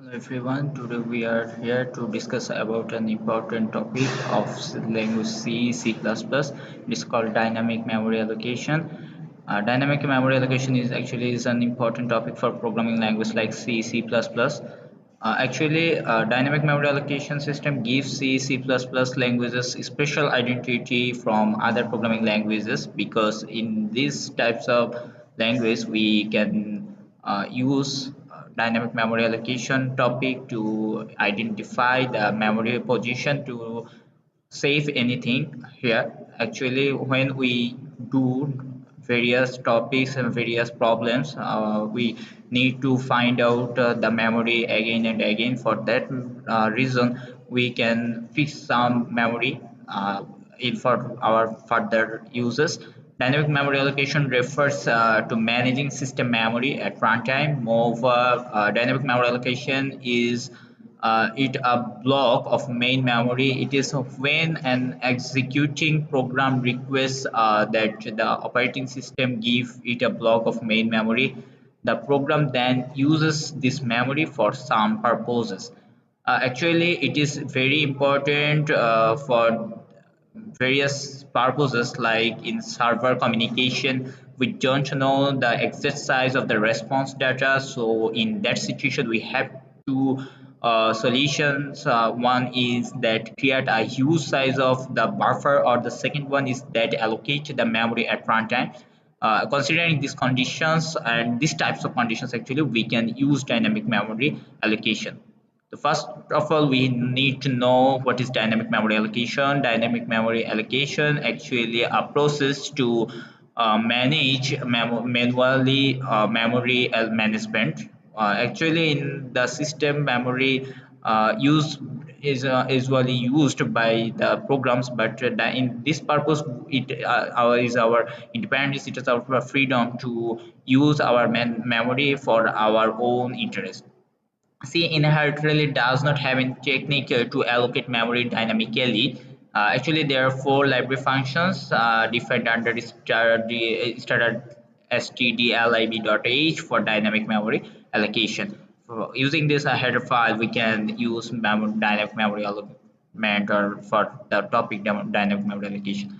Hello everyone, today we are here to discuss about an important topic of language C++. It is called dynamic memory allocation. Dynamic memory allocation is an important topic for programming language like C++. Dynamic memory allocation system gives C++ languages special identity from other programming languages because in these types of language we can use dynamic memory allocation topic to identify the memory position to save anything here. Actually, when we do various topics and various problems, we need to find out the memory again and again. For that reason, we can fix some memory for our further uses. Dynamic memory allocation refers to managing system memory at runtime. Moreover, dynamic memory allocation is it a block of main memory. It is when an executing program requests that the operating system give it a block of main memory. The program then uses this memory for some purposes. It is very important for various purposes like in server communication. We don't know the exact size of the response data, so in that situation we have two solutions. One is that create a huge size of the buffer, or the second one is that allocate the memory at runtime. Considering these conditions and these types of conditions, actually we can use dynamic memory allocation. So first of all, we need to know what is dynamic memory allocation. Dynamic memory allocation actually a process to manage manually memory management. In the system memory use is usually used by the programs, but in this purpose, is our independence. It is our freedom to use our memory for our own interest. C inherently does not have a technique to allocate memory dynamically. There are four library functions defined under standard stdlib.h for dynamic memory allocation. Using this header file, we can use dynamic memory allotment or for the topic dynamic memory allocation.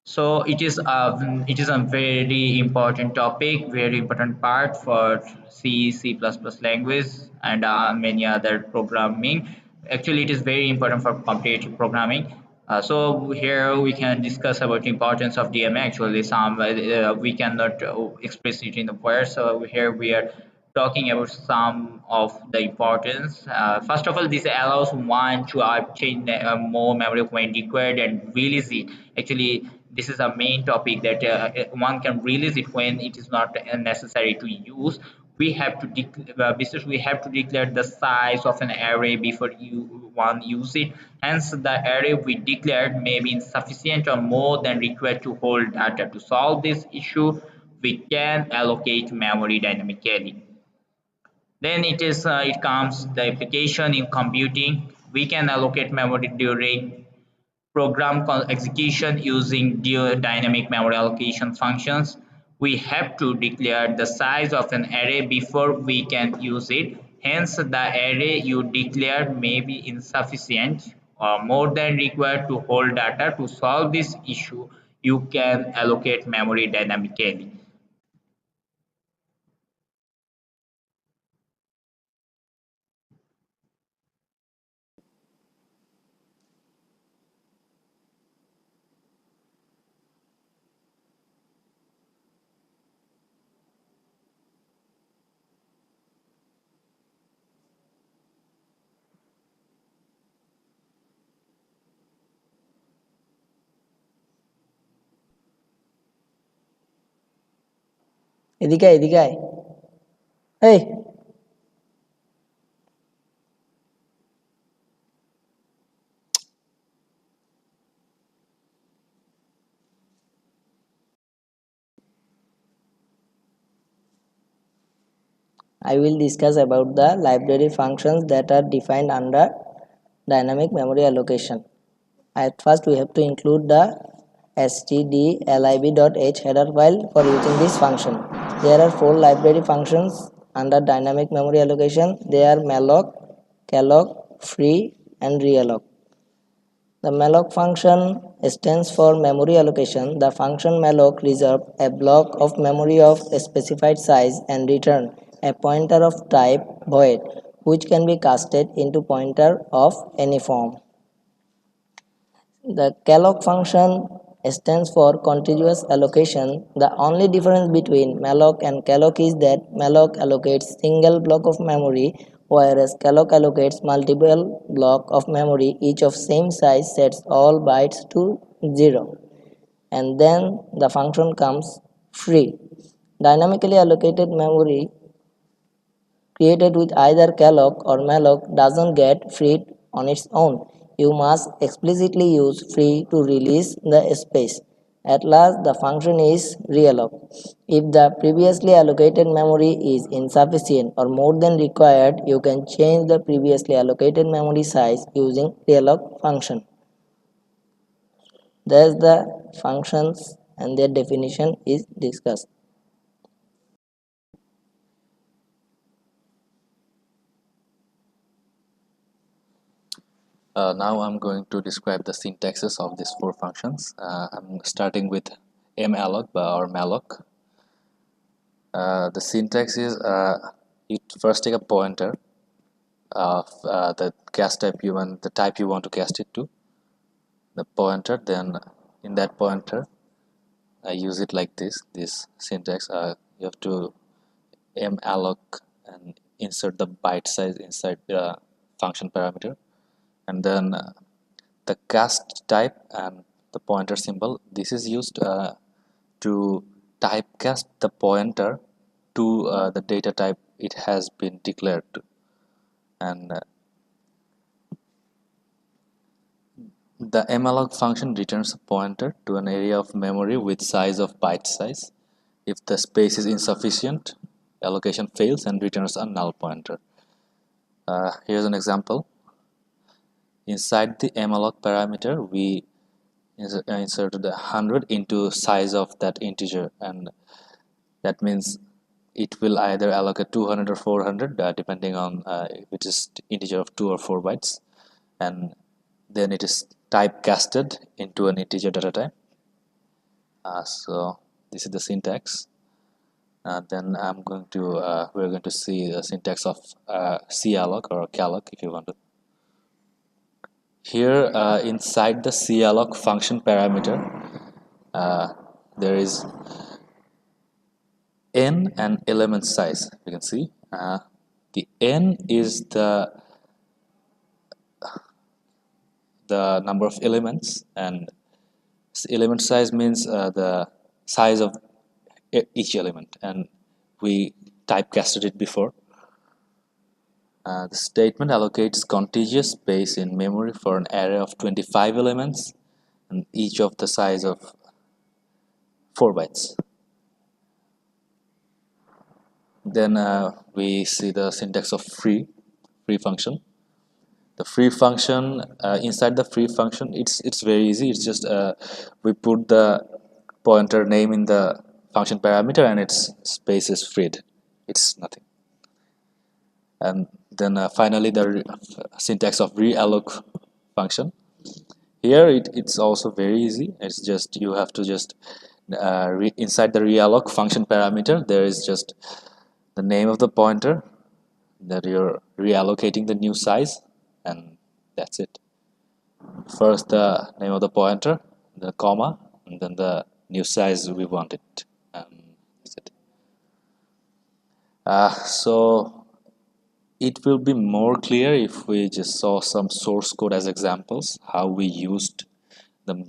So it is a very important topic, very important part for C++ language and many other programming. Actually, it is very important for competitive programming. So here we can discuss about the importance of DMA. Actually, some we cannot express it in the words. So here we are talking about some of the importance. First of all, this allows one to obtain more memory when required and release it. Actually, this is a main topic that one can release it when it is not necessary to use. We have to declare the size of an array before one use it. Hence, the array we declared may be insufficient or more than required to hold data. To solve this issue, we can allocate memory dynamically. Then it comes the application in computing. We can allocate memory during program execution using dynamic memory allocation functions. We have to declare the size of an array before we can use it. Hence, the array you declared may be insufficient or more than required to hold data. To solve this issue, you can allocate memory dynamically. এদিকে আয়, এদিকে আয়। এই I will discuss about the library functions that are defined under dynamic memory allocation. At first, we have to include the stdlib.h header file for using this function. There are four library functions under dynamic memory allocation. They are malloc, calloc, free, and realloc. The malloc function stands for memory allocation. The function malloc reserves a block of memory of a specified size and return a pointer of type void, which can be casted into pointer of any form. The calloc function stands for contiguous allocation. The only difference between malloc and calloc is that malloc allocates single block of memory, whereas calloc allocates multiple block of memory, each of same size, sets all bytes to 0. And then the function comes free. Dynamically allocated memory created with either calloc or malloc doesn't get freed on its own. You must explicitly use free to release the space. At last, the function is realloc. If the previously allocated memory is insufficient or more than required, you can change the previously allocated memory size using realloc function. Thus, the functions and their definition is discussed. Now I'm going to describe the syntaxes of these four functions. I'm starting with malloc or malloc. The syntax is you first take a pointer of the cast type you want, the type you want to cast it to, the pointer. Then in that pointer, I use it like this syntax. You have to malloc and insert the byte size inside the function parameter, and then the cast type and the pointer symbol. This is used to typecast the pointer to the data type it has been declared to. And the malloc function returns a pointer to an area of memory with size of byte size. If the space is insufficient, allocation fails and returns a null pointer. Here's an example. Inside the malloc parameter, we inserted 100 into size of that integer, and that means it will either allocate 200 or 400 depending on if it is integer of 2 or 4 bytes, and then it is typecasted into an integer data type. So this is the syntax. Then we're going to see the syntax of calloc or calloc if you want to. Here inside the calloc function parameter, there is n and element size. You can see the n is the number of elements, and element size means the size of each element, and we typecasted it before. The statement allocates contiguous space in memory for an array of 25 elements, and each of the size of 4 bytes. Then we see the syntax of free function. The free function, inside the free function, it's very easy. It's just we put the pointer name in the function parameter and its space is freed. It's nothing. And then finally the syntax of realloc function. Here it's also very easy. It's just you have to just inside the realloc function parameter, there is just the name of the pointer that you're reallocating the new size, and that's it. First the name of the pointer, the comma, and then the new size we want it, and that's it. So it will be more clear if we just saw some source code as examples, how we used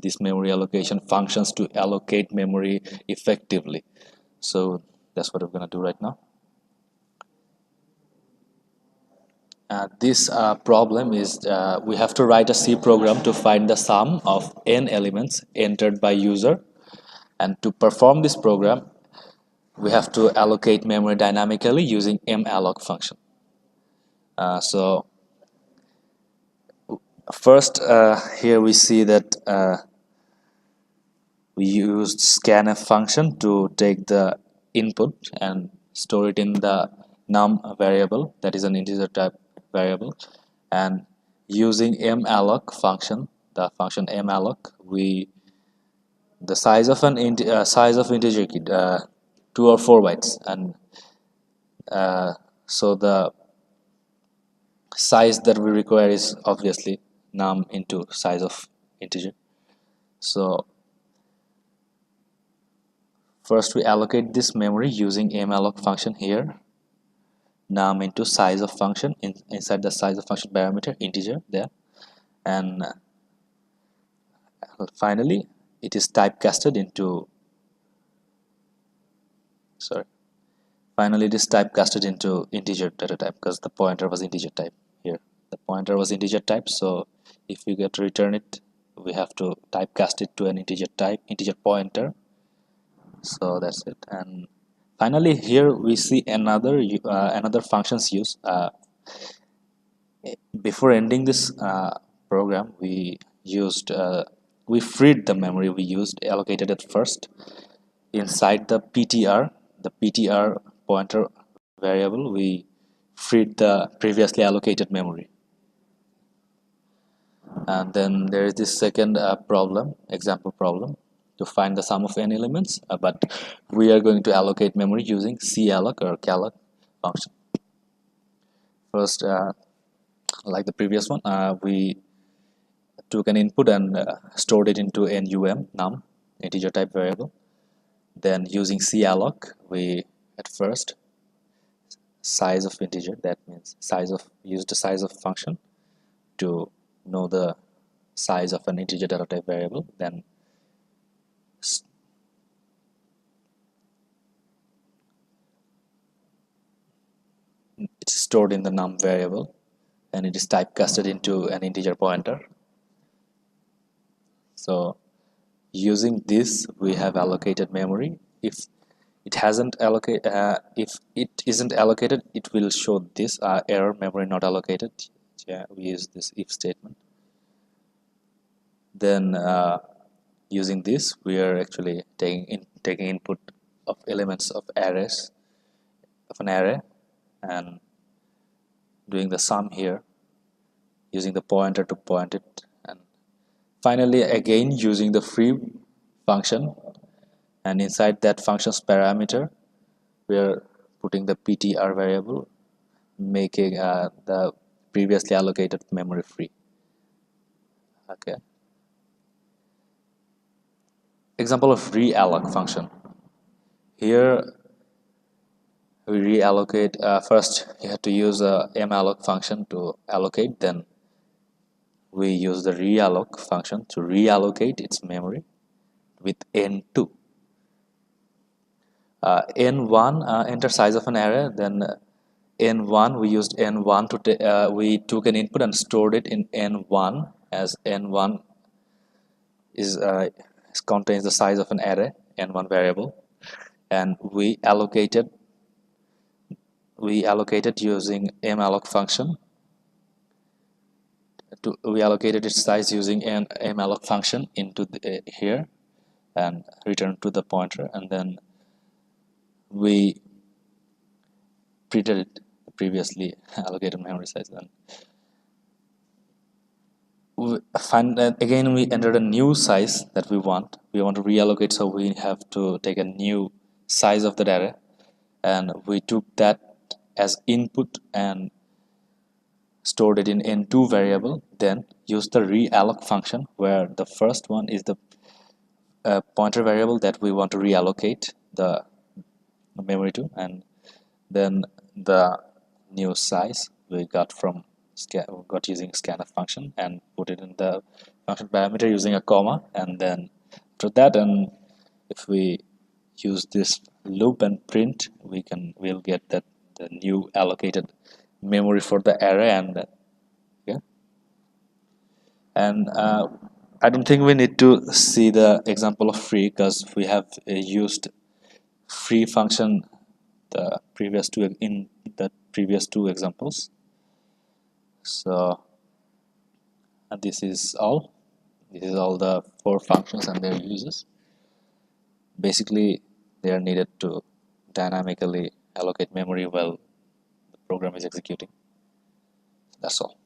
these memory allocation functions to allocate memory effectively. So that's what we're going to do right now. This problem is we have to write a C program to find the sum of n elements entered by user, and to perform this program we have to allocate memory dynamically using malloc function. So first here we see that we used scanf function to take the input and store it in the num variable, that is an integer type variable, and using malloc function, the function malloc, we the size of integer key, 2 or 4 bytes, and so the size that we require is obviously num into size of integer. So first we allocate this memory using malloc function here, num into size of function inside the size of function parameter integer there, and finally it is typecasted into sorry finally it is typecasted into integer data type because the pointer was integer type here. The pointer was integer type, so if we get to return it, we have to typecast it to an integer type, integer pointer. So that's it. And finally here we see another functions use. Before ending this program, we freed the memory we used, allocated it first inside the ptr pointer variable. We freed the previously allocated memory, and then there is this second example problem to find the sum of n elements, but we are going to allocate memory using calloc or calloc function. First, like the previous one, we took an input and stored it into num integer type variable. Then using calloc, we at first size of integer, that means use the size of function to know the size of an integer data type variable. Then it's stored in the num variable and it is typecasted into an integer pointer. So using this we have allocated memory. If it isn't allocated, it will show this error, memory not allocated. Yeah, we use this if statement. Then using this we are actually taking input of elements of an array and doing the sum here using the pointer to point it, and finally again using the free function, and inside that function's parameter we are putting the ptr variable, making the previously allocated memory free. Okay, example of realloc function. Here we reallocate, first you have to use a malloc function to allocate, then we use the realloc function to reallocate its memory with n2. N1 enter size of an array, then n1 we used n1 to we took an input and stored it in n1, as n1 is contains the size of an array, n1 variable, and we allocated using malloc function we allocated its size using an malloc function into here and return to the pointer, and then we printed it previously allocated memory size. Then again we entered a new size that we want to reallocate, so we have to take a new size of the array, and we took that as input and stored it in n2 variable, then use the realloc function where the first one is the pointer variable that we want to reallocate the memory to, and then the new size we got using scanf function and put it in the function parameter using a comma, and then after that, and if we use this loop and print, we'll get that the new allocated memory for the array. And yeah, and I don't think we need to see the example of free because we have used free function the previous two examples. So this is all the 4 functions and their uses. Basically they are needed to dynamically allocate memory while program is executing. That's all.